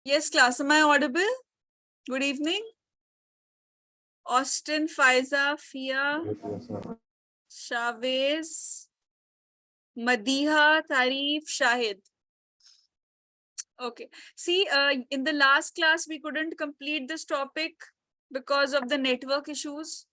Yes, class. Am I audible? Good evening. Austin, Faiza, Fia, Chavez, Madiha, Tarif, Shahid. Okay. See, in the last class, we couldn't complete this topic because of the network issues.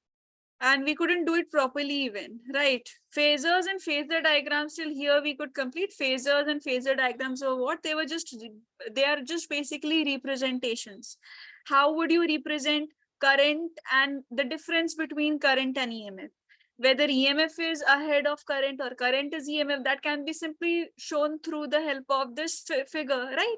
And we couldn't do it properly even, right? Phasors and phasor diagrams, till here we could complete. Phasors and phasor diagrams or what? They are just basically representations. How would you represent current and the difference between current and EMF? Whether EMF is ahead of current or current is EMF, that can be simply shown through the help of this figure, right?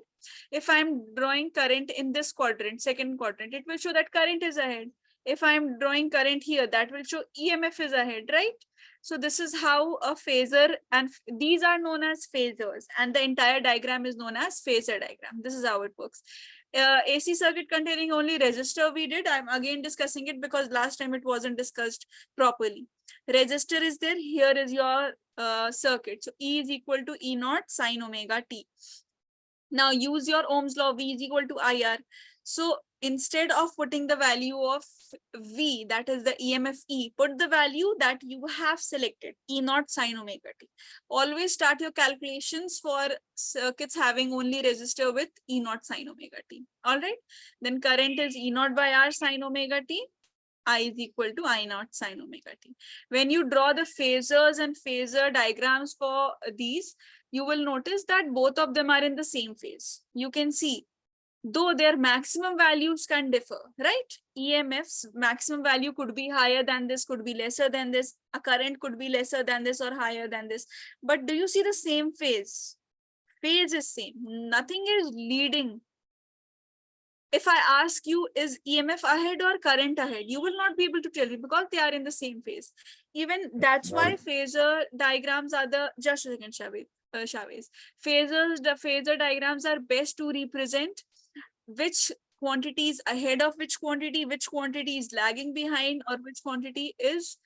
If I'm drawing current in this quadrant, second quadrant, it will show that current is ahead. If I'm drawing current here, that will show EMF is ahead, right? So this is how a phasor, and these are known as phasors, and the entire diagram is known as phasor diagram. This is how it works. AC circuit containing only resistor we did. I'm again discussing it because last time it wasn't discussed properly. Resistor is there. Here is your circuit. So E is equal to E naught sine omega t. Now use your Ohm's law. V is equal to IR. So instead of putting the value of V, that is the EMF E, put the value that you have selected, E naught sine omega t. Always start your calculations for circuits having only resistor with E naught sine omega t. All right. Then current is E naught by R sine omega t. I is equal to I naught sine omega t. When you draw the phasors and phasor diagrams for these, you will notice that both of them are in the same phase. You can see, though their maximum values can differ, right? EMF's maximum value could be higher than this, could be lesser than this. A current could be lesser than this or higher than this. But do you see the same phase? Phase is same. Nothing is leading. If I ask you, is EMF ahead or current ahead? You will not be able to tell me because they are in the same phase. Even that's why phasor diagrams are the, just a second, Chavez. The phasor diagrams are best to represent which quantity is ahead of which quantity is lagging behind, or which quantity is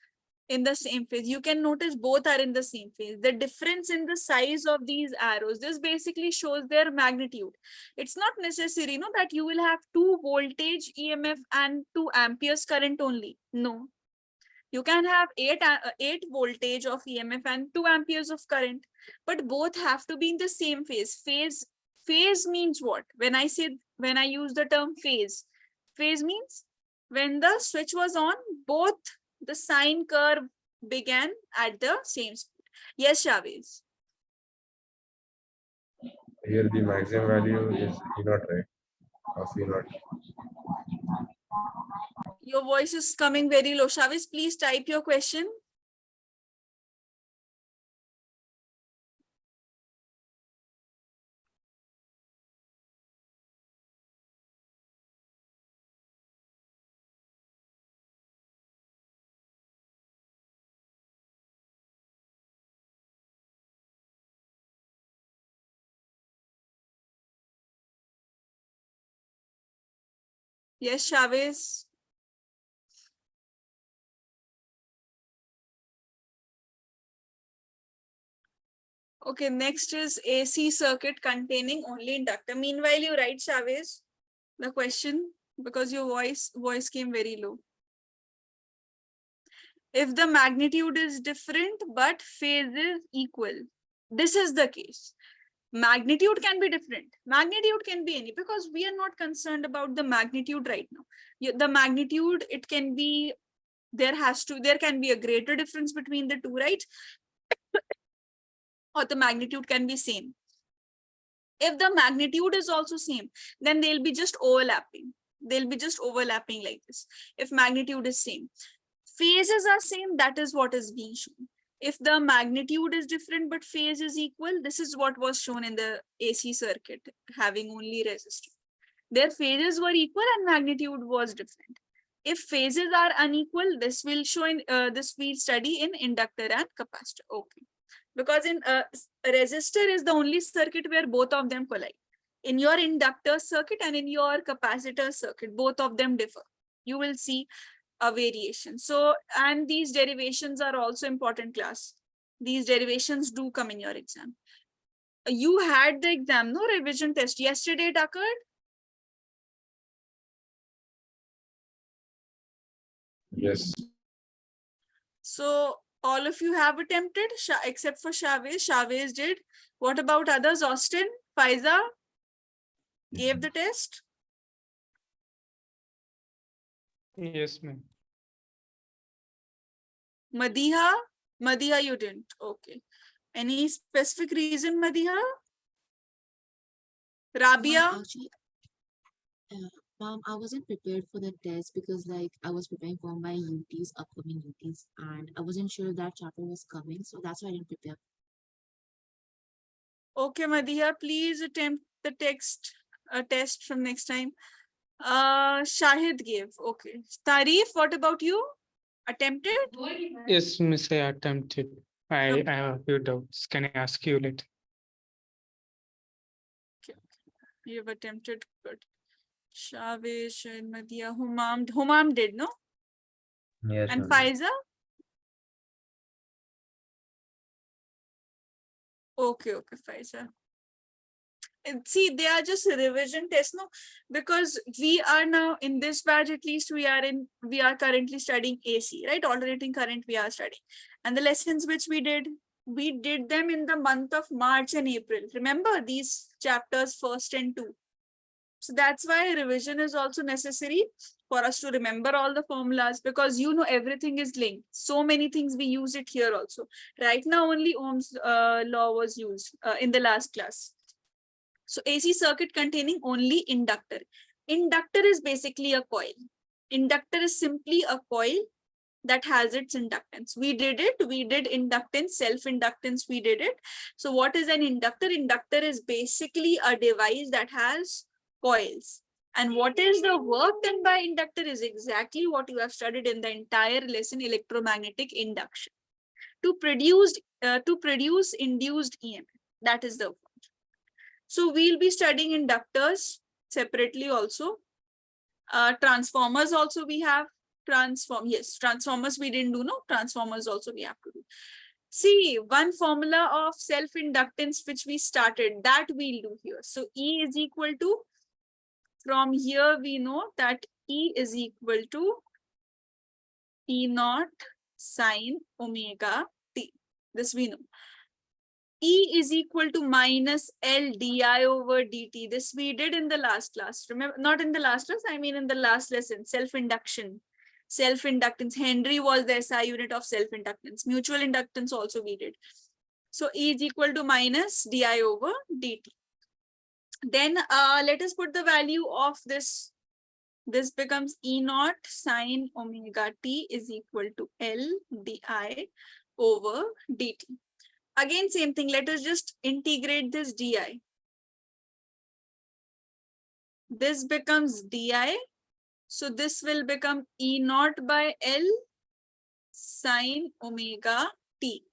in the same phase. You can notice both are in the same phase. The difference in the size of these arrows, this basically shows their magnitude. It's not necessary, no, that you will have 2 voltage EMF and 2 amperes current only. No, you can have 8 voltage of EMF and 2 amperes of current, but both have to be in the same phase. Phase means what? When I use the term phase means when the switch was on, both the sine curve began at the same speed. Yes, Chavez. Here the maximum value is E naught, right? Of E naught. Your voice is coming very low. Chavez, please type your question. Yes, Chavez. Okay, next is AC circuit containing only inductor. Meanwhile, you write, Chavez, the question, because your voice came very low. If the magnitude is different but phase is equal, this is the case. Magnitude can be different. Magnitude can be any, because we are not concerned about the magnitude right now. The magnitude, it can be, there can be a greater difference between the two, right? Or the magnitude can be same. If the magnitude is also same, then they'll be just overlapping. They'll be just overlapping like this. If magnitude is same, phases are same, that is what is being shown. If the magnitude is different but phase is equal, this is what was shown in the AC circuit having only resistor. Their phases were equal and magnitude was different. If phases are unequal, this will show in this we study in inductor and capacitor. Okay, because in a resistor is the only circuit where both of them collide. In your inductor circuit and in your capacitor circuit, both of them differ. You will see a variation. So, and these derivations are also important, class. These derivations do come in your exam. You had the exam, no, revision test yesterday, it occurred. Yes. So all of you have attempted, except for Chavez. Chavez did. What about others? Austin, Faiza gave the test. Yes, ma'am. Madiha, you didn't. Okay. Any specific reason, Madiha? Rabia? Actually, ma'am, I wasn't prepared for the test because like I was preparing for my UTs, upcoming UTs, and I wasn't sure that chapter was coming, so that's why I didn't prepare. Okay, Madiha, please attempt the test from next time. Shahid gave. Okay. Tarif, what about you? Attempted? Yes, Miss, I attempted. I have a few doubts. Can I ask you later? You've attempted. Good. Shavish and Madiha. Humam did, no? Yes, And ma'am. Faiza? Okay, Faiza. See, they are just revision tests, no? Because we are now in this batch, at least we are currently studying AC, right? Alternating current we are studying. And the lessons which we did them in the month of March and April. Remember these chapters 1st and 2. So that's why revision is also necessary for us to remember all the formulas, because everything is linked. So many things we use it here also. Right now only Ohm's law was used in the last class. So AC circuit containing only inductor. Inductor is basically a coil. Inductor is simply a coil that has its inductance. We did inductance, self-inductance, we did it. So what is an inductor? Inductor is basically a device that has coils. And what is the work done by inductor is exactly what you have studied in the entire lesson, electromagnetic induction. To produce induced EMF. That is the work. So we'll be studying inductors separately also. Transformers also we have. Transformers we didn't do, no? Transformers also we have to do. See, one formula of self-inductance which we started, that we'll do here. So E is equal to, from here we know that E is equal to E naught sine omega t. This we know. E is equal to minus L di over dt. This we did in the last class. Remember, not in the last class, I mean in the last lesson, self-induction. Self-inductance. Henry was the SI unit of self-inductance. Mutual inductance also we did. So E is equal to minus di over dt. Then let us put the value of this. This becomes E naught sine omega t is equal to L di over dt. Again, same thing. Let us just integrate this di. This becomes di. So this will become E naught by L sine omega t.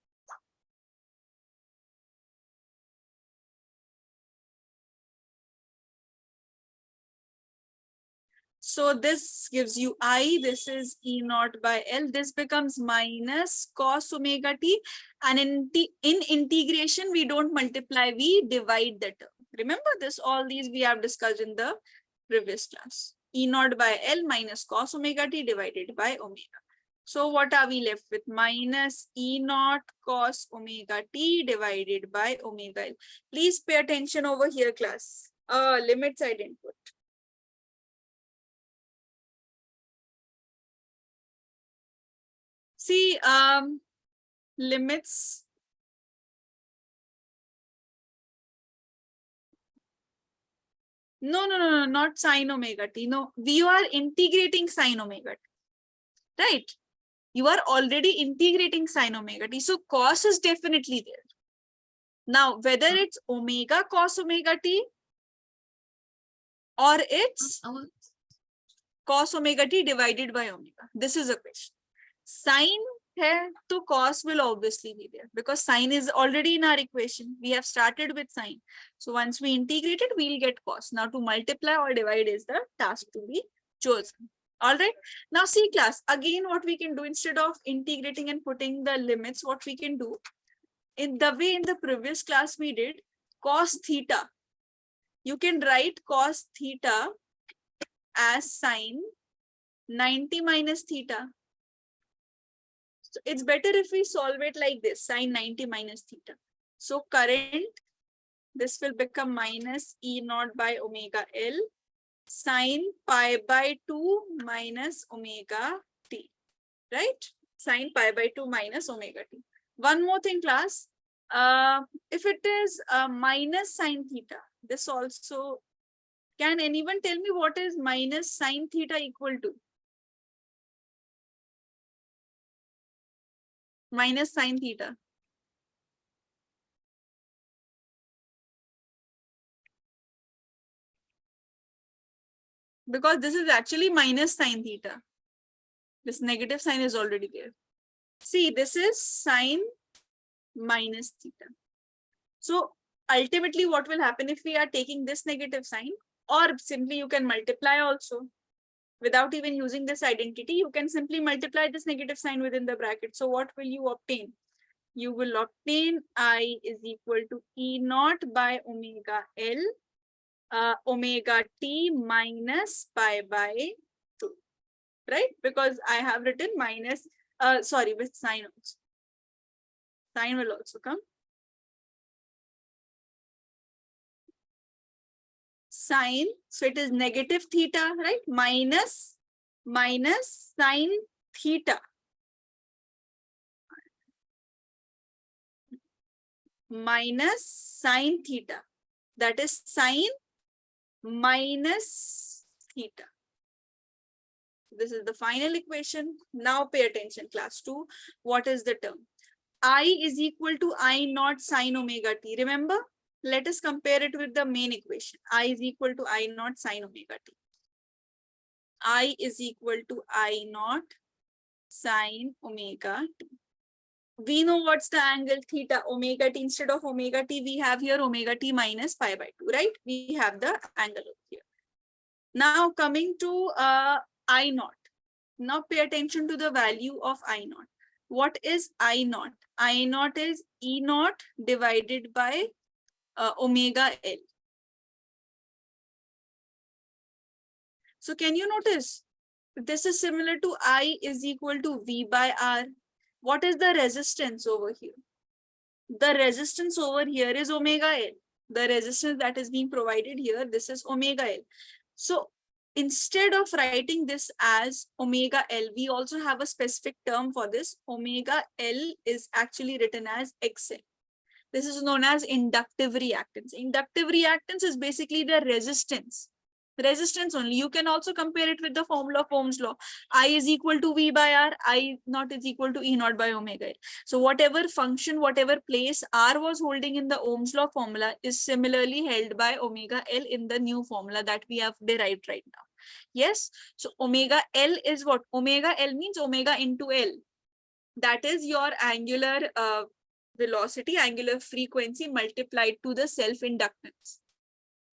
So this gives you I. This is E naught by L. This becomes minus cos omega t. And in integration, we don't multiply, we divide the term. Remember this, all these we have discussed in the previous class. E naught by L minus cos omega t divided by omega. So what are we left with? Minus E naught cos omega t divided by omega L. Please pay attention over here, class. Limits I didn't put. See, limits. No, not sine omega t. No, we are integrating sine omega t. Right? You are already integrating sine omega t. So cos is definitely there. Now, whether it's omega cos omega t or it's cos omega t divided by omega. This is a question. Sine to cos will obviously be there because sine is already in our equation. We have started with sine. So once we integrate it, we'll get cos. Now to multiply or divide is the task to be chosen. All right. Now see class, again what we can do instead of integrating and putting the limits, what we can do in the way in the previous class we did cos theta. You can write cos theta as sine 90 minus theta. So it's better if we solve it like this, sine 90 minus theta. So current, this will become minus E naught by omega L sine pi by 2 minus omega t, right? Sine pi by 2 minus omega t. One more thing, class. If it is minus sine theta, this also, can anyone tell me what is minus sine theta equal to? Minus sine theta. Because this is actually minus sine theta. This negative sign is already there. See, this is sine minus theta. So ultimately what will happen if we are taking this negative sign, or simply you can multiply also without even using this identity, you can simply multiply this negative sign within the bracket. So what will you obtain? You will obtain I is equal to E naught by omega L omega t minus pi by 2, right? Because I have written minus, sorry, with sign also. Sign will also come. Sine, so it is negative theta, right? Minus sine theta. Minus sine theta. That is sine minus theta. This is the final equation. Now pay attention, class 2. What is the term? I is equal to I naught sine omega t. Remember? Let us compare it with the main equation. I is equal to I naught sine omega t. I is equal to I naught sine omega t. We know what's the angle theta, omega t. Instead of omega t, we have here omega t minus pi by 2, right? We have the angle over here. Now coming to I naught. Now pay attention to the value of I naught. What is I naught? I naught is E naught divided by omega L. So can you notice? This is similar to I is equal to V by R. What is the resistance over here? The resistance over here is omega L. The resistance that is being provided here, this is omega L. So instead of writing this as omega L, we also have a specific term for this. Omega L is actually written as XL. This is known as inductive reactance. Inductive reactance is basically the resistance. Resistance only. You can also compare it with the formula of Ohm's law. I is equal to V by R. I naught is equal to E naught by omega L. So whatever function, whatever place R was holding in the Ohm's law formula is similarly held by omega L in the new formula that we have derived right now. Yes. So omega L is what? Omega L means omega into L. That is your angular velocity, angular frequency multiplied to the self-inductance,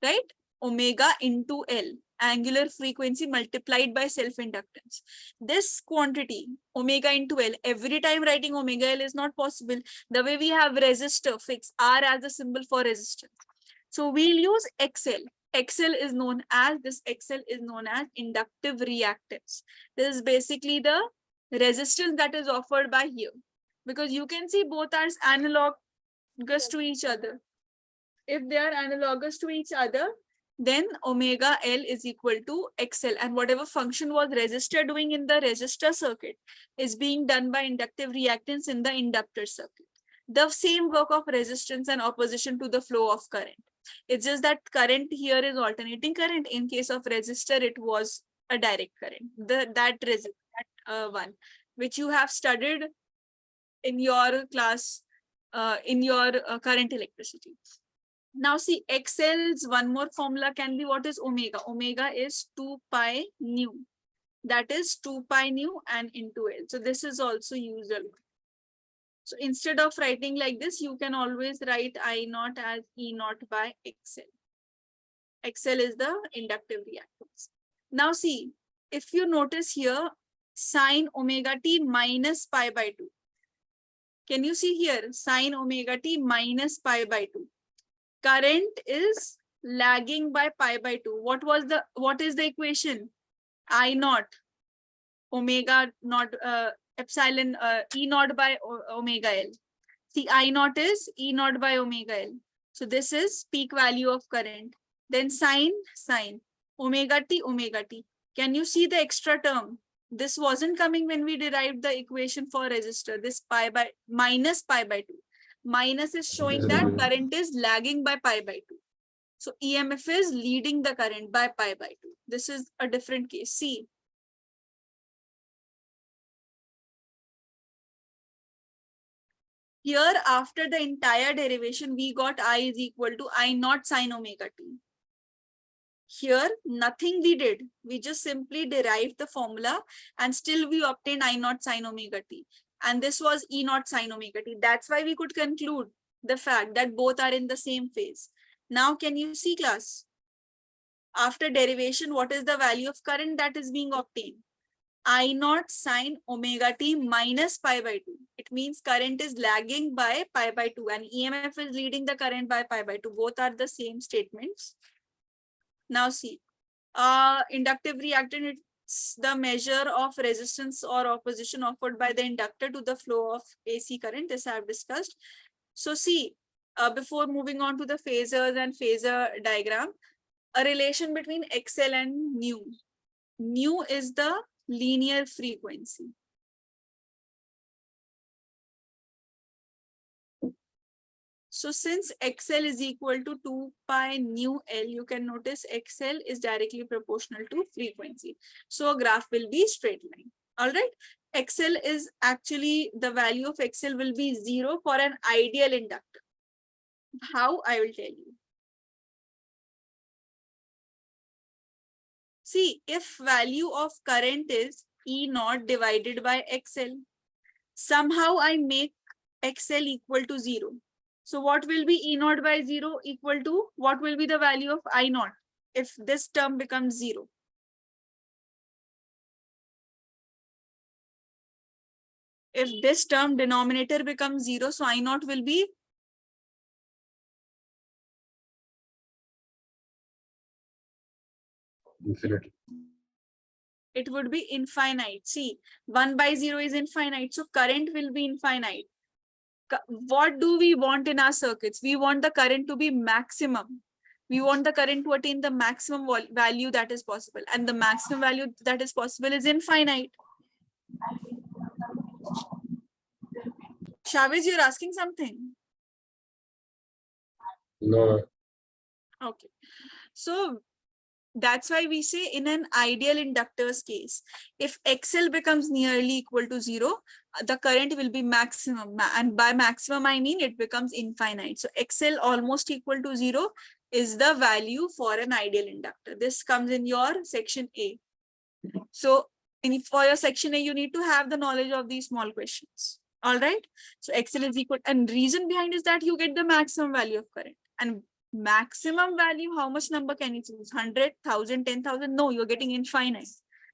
right? Omega into L, angular frequency multiplied by self-inductance. This quantity, omega into L, every time writing omega L is not possible. The way we have resistor, fix R as a symbol for resistance. So we'll use XL. XL is known as, this XL is known as inductive reactance. This is basically the resistance that is offered by here. Because you can see both are analogous to each other. If they are analogous to each other, then omega L is equal to XL, and whatever function was resistor doing in the resistor circuit is being done by inductive reactance in the inductor circuit. The same work of resistance and opposition to the flow of current. It's just that current here is alternating current. In case of resistor, it was a direct current. That one, which you have studied in your class, in your current electricity. Now see, XL's one more formula can be, what is omega? Omega is 2 pi nu. That is 2 pi nu and into L. So this is also usual. So instead of writing like this, you can always write I naught as E naught by XL. XL is the inductive reactance. Now see, if you notice here, sine omega t minus pi by 2. Can you see here, sine omega t minus pi by 2? Current is lagging by pi by 2. What is the equation? I naught omega naught epsilon E naught by omega L. See, I naught is E naught by omega L. So this is peak value of current. Then sine, omega t. Can you see the extra term? This wasn't coming when we derived the equation for resistor. This minus pi by 2. Minus is showing that current is lagging by pi by 2. So EMF is leading the current by pi by 2. This is a different case. See. Here, after the entire derivation, we got I is equal to I naught sine omega t. Here, nothing we did. We just simply derived the formula and still we obtained I naught sine omega t. And this was E naught sine omega t. That's why we could conclude the fact that both are in the same phase. Now, can you see, class? After derivation, what is the value of current that is being obtained? I naught sine omega t minus pi by 2. It means current is lagging by pi by 2 and EMF is leading the current by pi by 2. Both are the same statements. Now see, inductive reactance, it's the measure of resistance or opposition offered by the inductor to the flow of AC current. This I have discussed. So see, before moving on to the phasors and phasor diagram, a relation between XL and nu. Nu is the linear frequency. So since XL is equal to 2 pi nu L, you can notice XL is directly proportional to frequency. So a graph will be straight line. All right. XL is actually, the value of XL will be 0 for an ideal inductor. How? I will tell you. See, if value of current is E naught divided by XL, somehow I make XL equal to 0. So what will be E naught by 0 equal to? What will be the value of I naught if this term becomes 0? If this term denominator becomes 0, so I naught will be infinity. it would be infinite. See, 1 by 0 is infinite. So current will be infinite. What do we want in our circuits? We want the current to be maximum. We want the current to attain the maximum value that is possible. And the maximum value that is possible is infinite. Shaviz, you're asking something? No, Okay. So that's why we say in an ideal inductor's case, if XL becomes nearly equal to 0, the current will be maximum. And by maximum, I mean it becomes infinite. So XL almost equal to 0 is the value for an ideal inductor. This comes in your section A. So for your section A, you need to have the knowledge of these small questions. All right. So XL is equal, and reason behind is that you get the maximum value of current. And maximum value, how much number can you choose? 100, 1000, 10,000? No, you're getting infinite.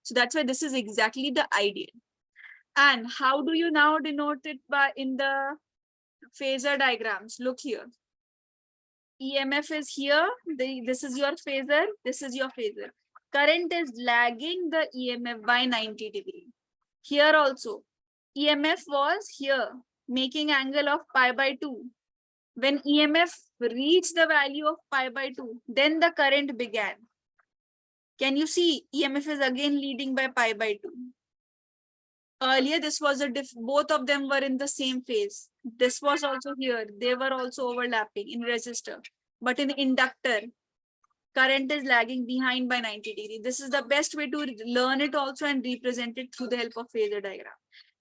So that's why this is exactly the ideal. And how do you now denote it by in the phasor diagrams? Look here. EMF is here. This is your phasor. This is your phasor. Current is lagging the EMF by 90 degrees. Here also, EMF was here, making angle of pi by 2. When EMF reached the value of pi by 2, then the current began. Can you see EMF is again leading by pi by 2? Earlier, this was both of them were in the same phase. This was also here. They were also overlapping in resistor. But in inductor, current is lagging behind by 90 degrees. This is the best way to learn it also and represent it through the help of phasor diagram.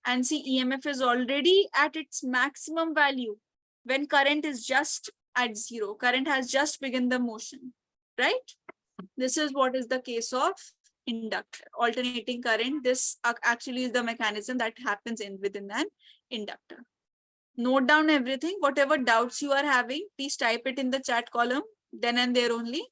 And see, EMF is already at its maximum value when current is just at 0. Current has just begun the motion, right? This is what is the case of inductor, alternating current. This actually is the mechanism that happens within an inductor. Note down everything. Whatever doubts you are having, please type it in the chat column then and there only.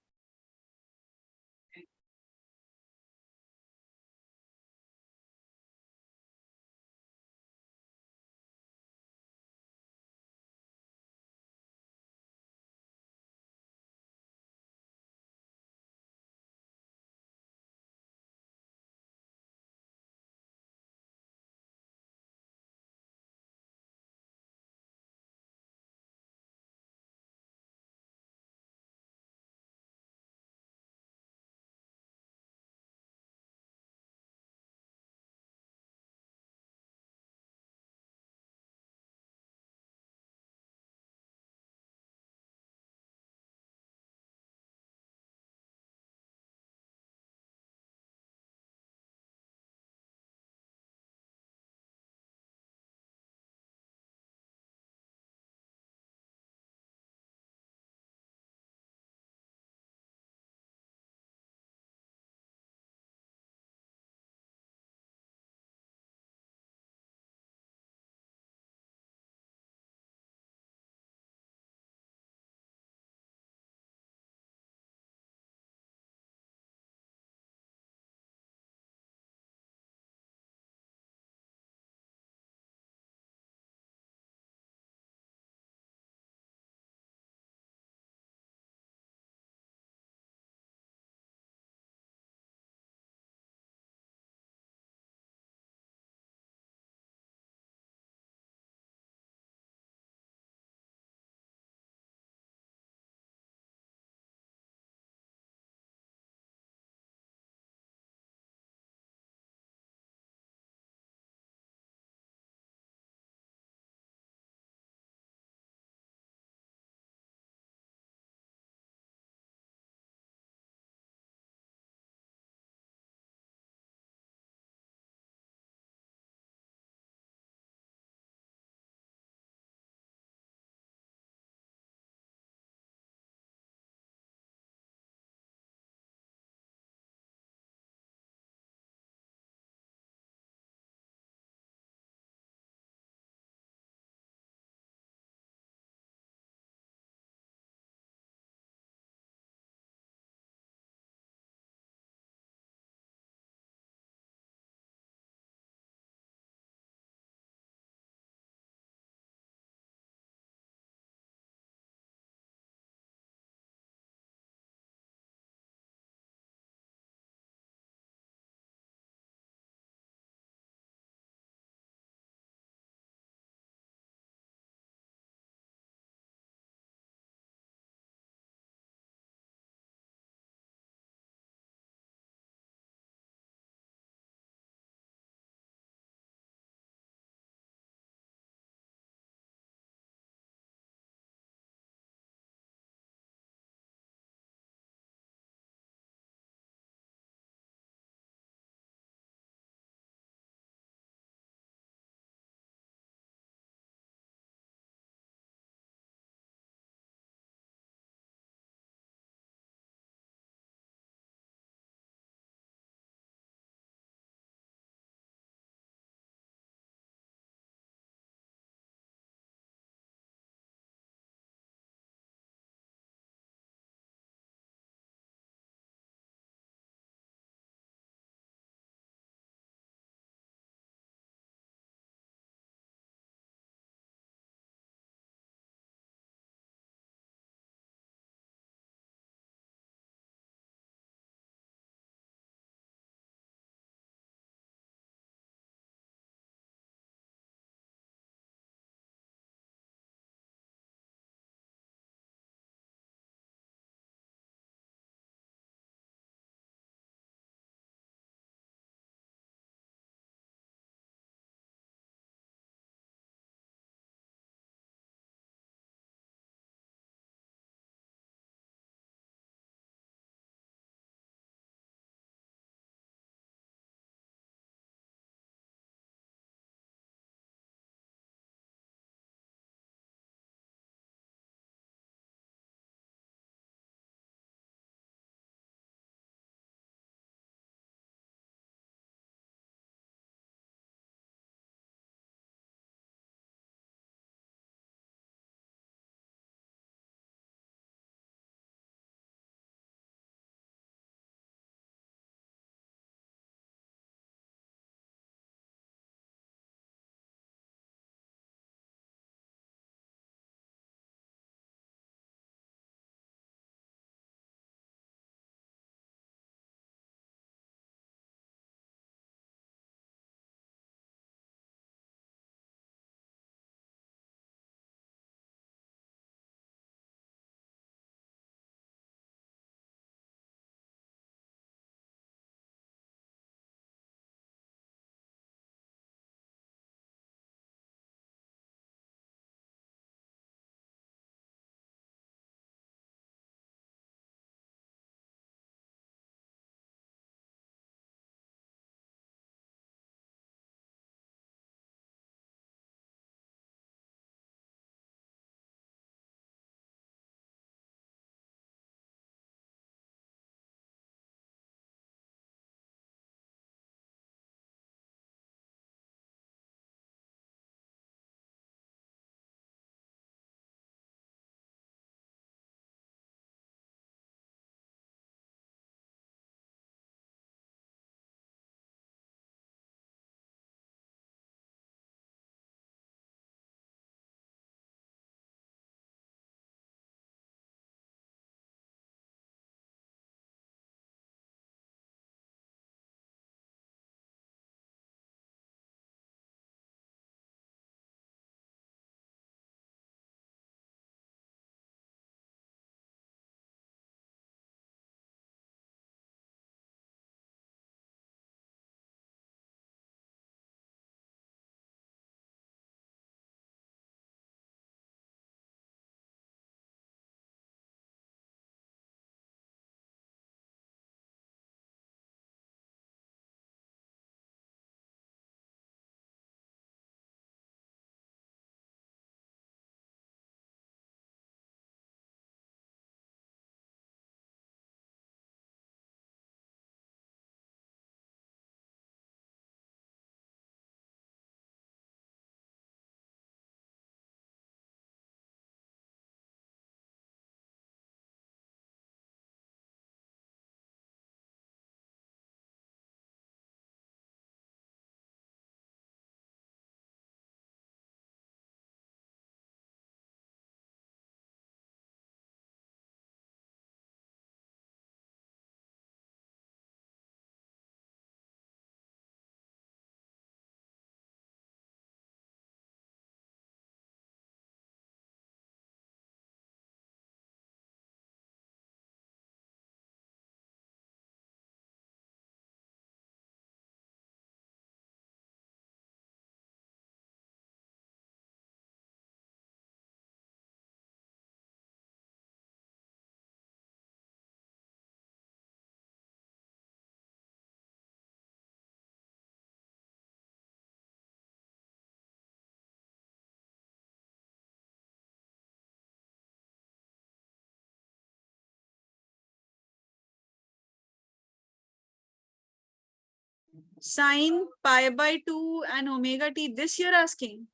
Sine pi by 2 and omega t. This you're asking.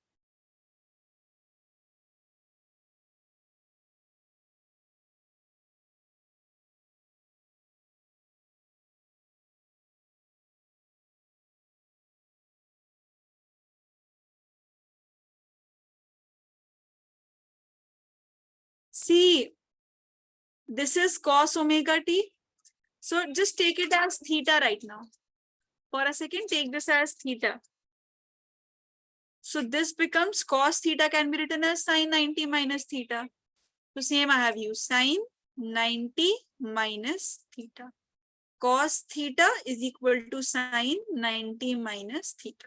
See, this is cos omega t. So just take it as theta right now. For a second, take this as theta. So this becomes cos theta can be written as sine 90 minus theta. So same I have used sine 90 minus theta. Cos theta is equal to sine 90 minus theta.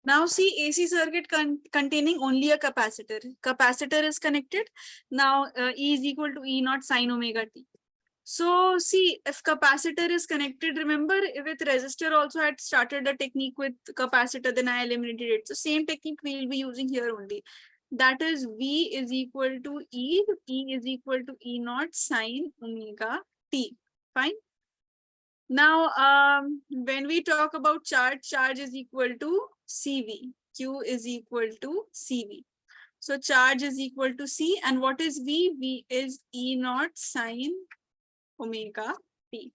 Now see AC circuit containing only a capacitor. Capacitor is connected. Now E is equal to E naught sine omega t. So see, if capacitor is connected, remember with resistor also I had started the technique with capacitor, then I eliminated it. So same technique we will be using here only. That is V is equal to E is equal to E naught sine omega t. Fine. Now, when we talk about charge is equal to CV. Q is equal to CV. So charge is equal to C. And what is V? V is E naught sine omega t.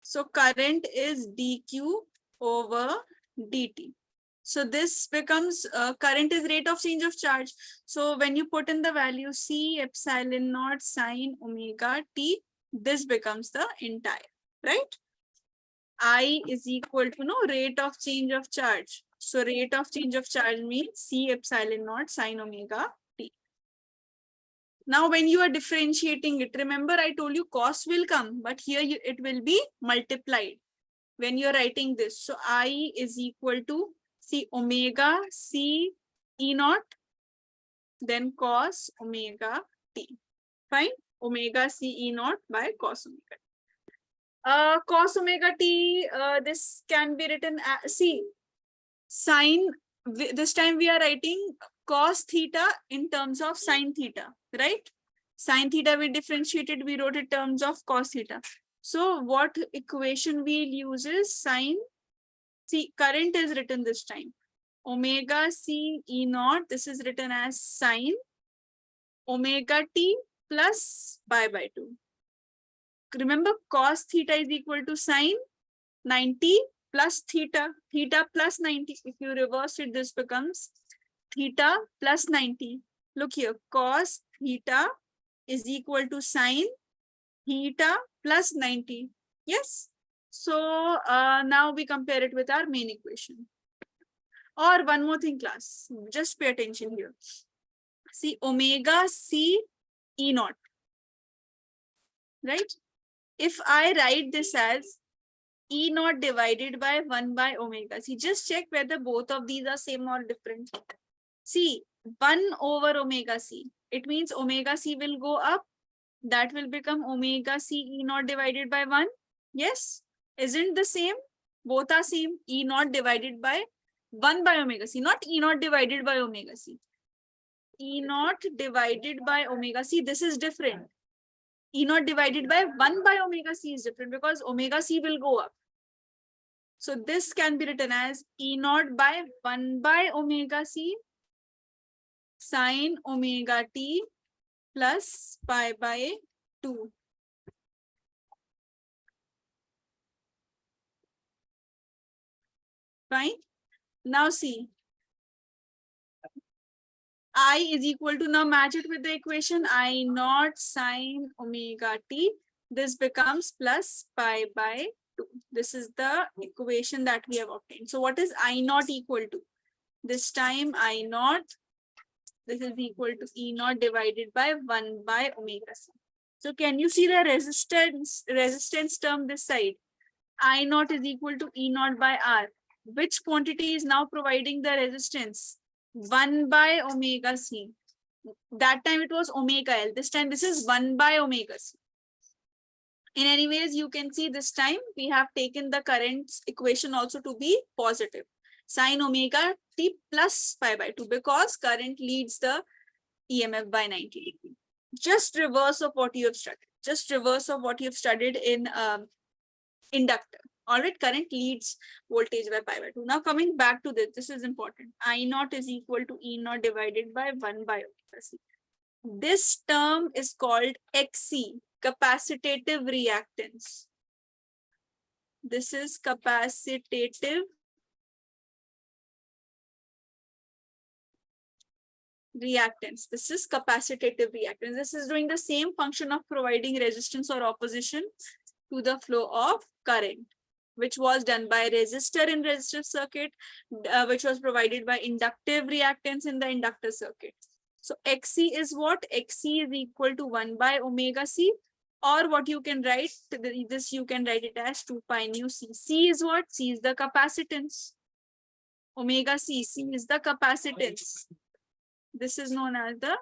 So current is dq over dt. So this becomes current is rate of change of charge. So when you put in the value C epsilon naught sine omega t, this becomes the entire, right? I is equal to rate of change of charge. So rate of change of charge means C epsilon naught sine omega t. Now, when you are differentiating it, remember I told you cost will come, but here it will be multiplied when you're writing this. So I is equal to C omega C E naught, then cos omega t. Fine. Omega C E naught by cos omega t. Cos omega t, this can be written as, see, sine, this time we are writing cos theta in terms of sine theta, right? Sine theta we differentiated, we wrote in terms of cos theta. So what equation we'll use is sine, see, current is written this time. Omega C E naught, this is written as sine omega t plus pi by 2. Remember cos theta is equal to sine 90 plus theta, theta plus 90. If you reverse it, this becomes theta plus 90. Look here, cos theta is equal to sine theta plus 90. Yes. So now we compare it with our main equation. Or one more thing, class, just pay attention here. See, omega C E naught, right? If I write this as E naught divided by 1 by omega C, just check whether both of these are same or different. See, 1 over omega C, it means omega C will go up. That will become omega C E naught divided by 1. Yes, isn't the same? Both are same. E naught divided by 1 by omega C, not E naught divided by omega C. E naught divided by omega C, this is different. E naught divided by 1 by omega C is different because omega C will go up. So this can be written as E naught by 1 by omega C sine omega t plus pi by 2. Fine. Now see, I is equal to, now match it with the equation I naught sine omega t. This becomes plus pi by 2. This is the equation that we have obtained. So what is I naught equal to? This time I naught, this is equal to E naught divided by 1 by omega c. So can you see the resistance term this side? I naught is equal to E naught by R. Which quantity is now providing the resistance? 1 by omega c. That time it was omega L. This time this is 1 by omega c. In any ways, you can see this time we have taken the current equation also to be positive. Sine omega t plus pi by 2 because current leads the EMF by 90 degrees. Just reverse of what you have studied. Just reverse of what you have studied in inductor. All right, current leads voltage by pi by 2. Now coming back to this, this is important. I naught is equal to E naught divided by 1 by omega c. This term is called XC, capacitive reactance. This is capacitive reactance. This is capacitive reactance. This is doing the same function of providing resistance or opposition to the flow of current, which was done by resistor in resistor circuit, which was provided by inductive reactance in the inductor circuit. So XC is what? XC is equal to 1 by omega C. Or what you can write, this you can write it as 2 pi nu c. C is what? C is the capacitance. Omega c, C is the capacitance. This is known as the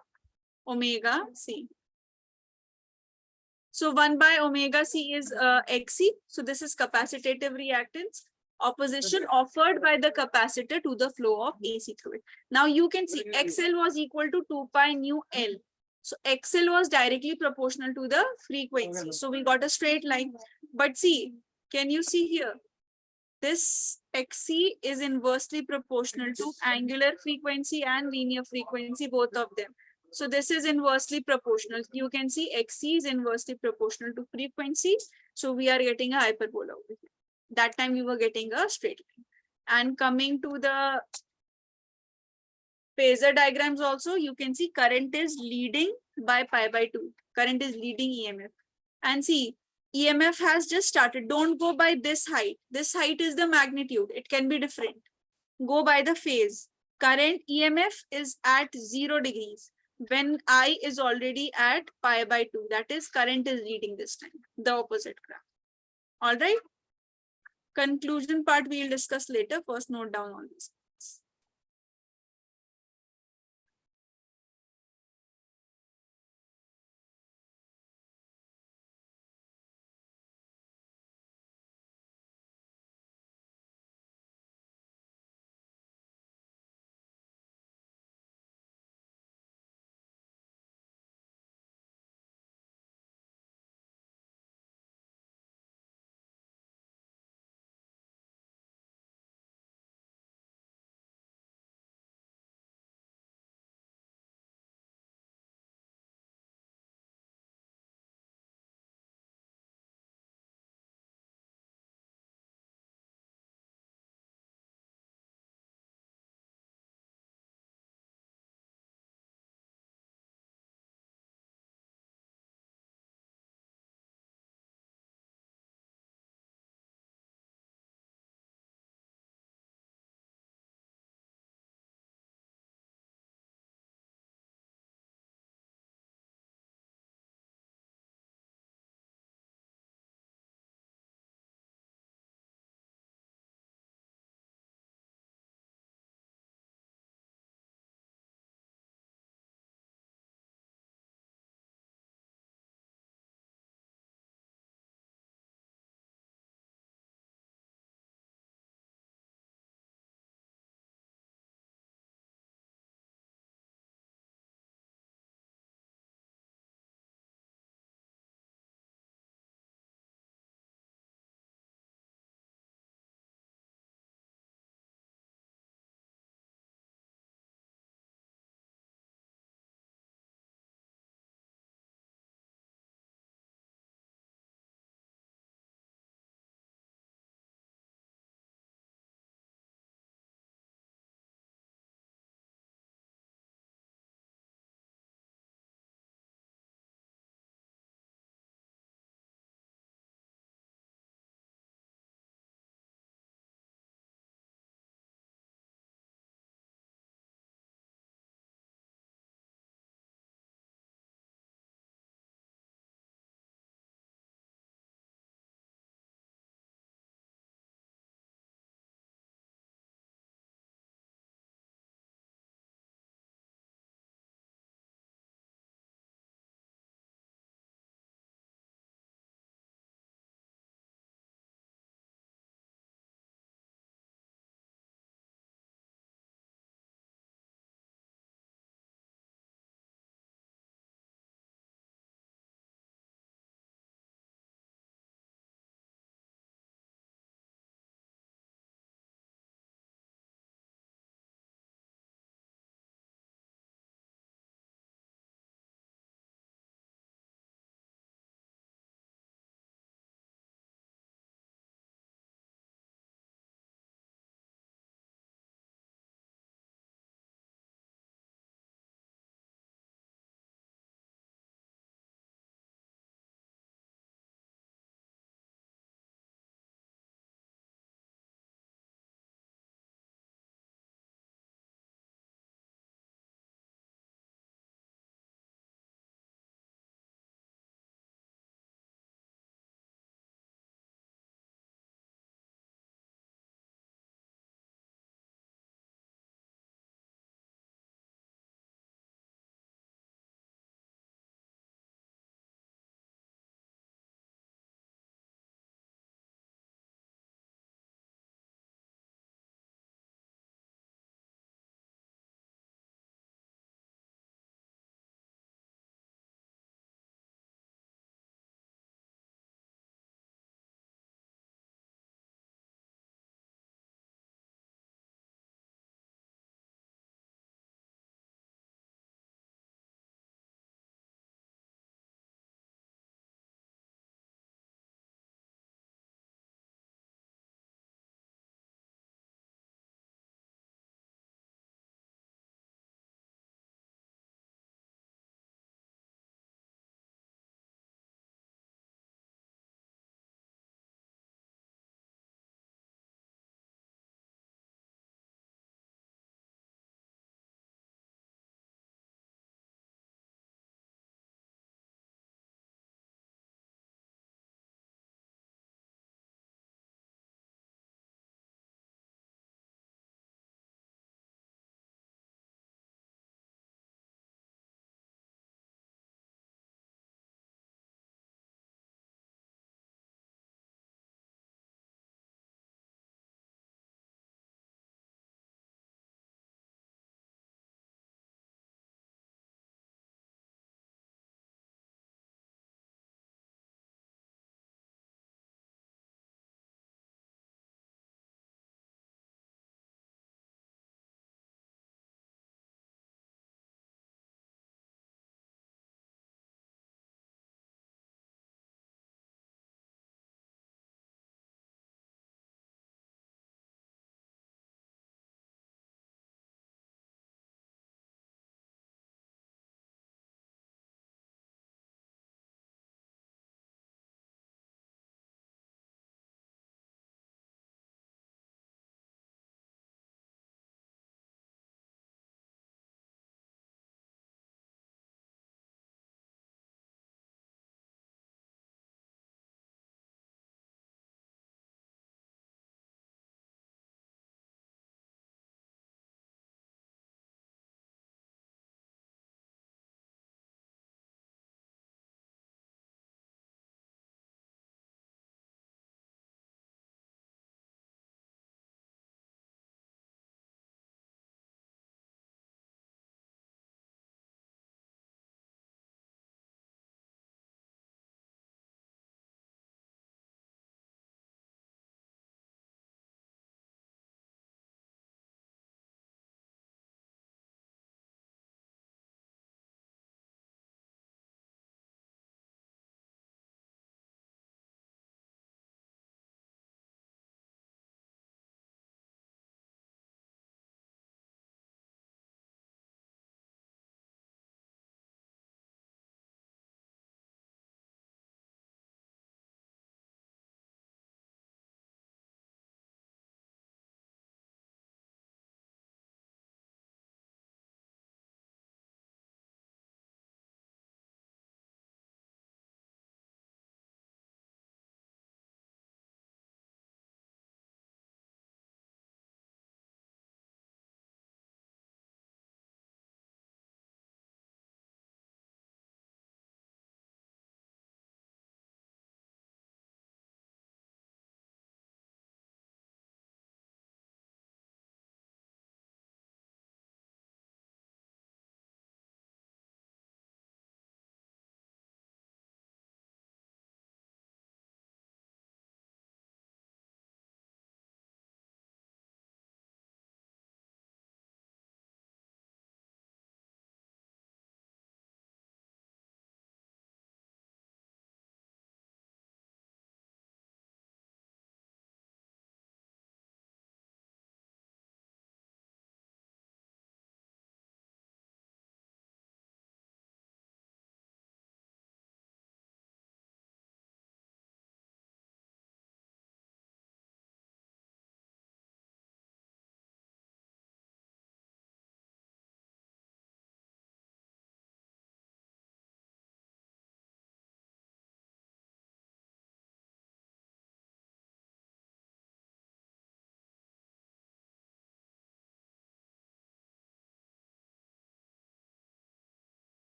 omega c. So 1 by omega c is Xc. So this is capacitative reactance, opposition offered by the capacitor to the flow of AC through it. Now you can see XL was equal to 2 pi nu L. So XL was directly proportional to the frequency. So we got a straight line. But see, can you see here? This Xc is inversely proportional to angular frequency and linear frequency, both of them. So this is inversely proportional. You can see Xc is inversely proportional to frequency. So we are getting a hyperbola over here. That time we were getting a straight line. And coming to the phasor diagrams also, you can see current is leading by pi by 2. Current is leading EMF. And see, EMF has just started. Don't go by this height. This height is the magnitude. It can be different. Go by the phase. Current EMF is at 0 degrees when I is already at pi by 2. That is, current is leading this time, the opposite graph. All right. Conclusion part we'll discuss later. First, note down all these.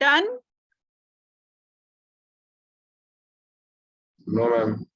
Done? No, ma'am.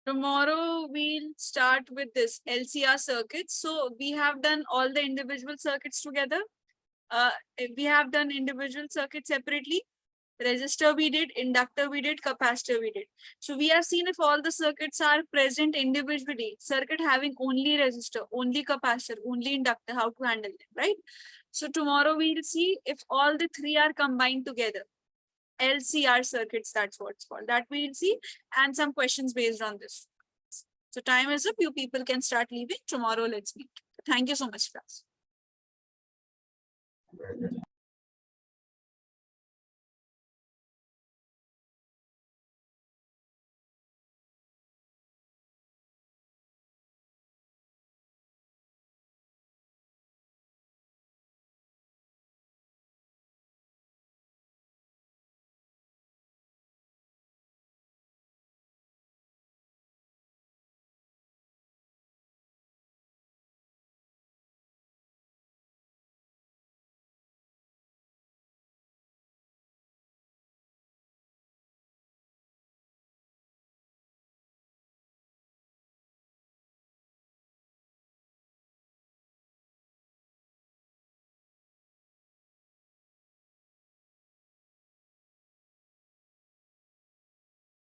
Tomorrow we'll start with this LCR circuits. So we have done all the individual circuits together. We have done individual circuits separately. Resistor we did, inductor we did, capacitor we did. So we have seen if all the circuits are present individually, circuit having only resistor, only capacitor, only inductor, how to handle them, right? So tomorrow we'll see if all the three are combined together. LCR circuits, that's what it's called. That we'll see, and some questions based on this. So time is up. You people can start leaving. Tomorrow, let's meet. Thank you so much, class. Okay.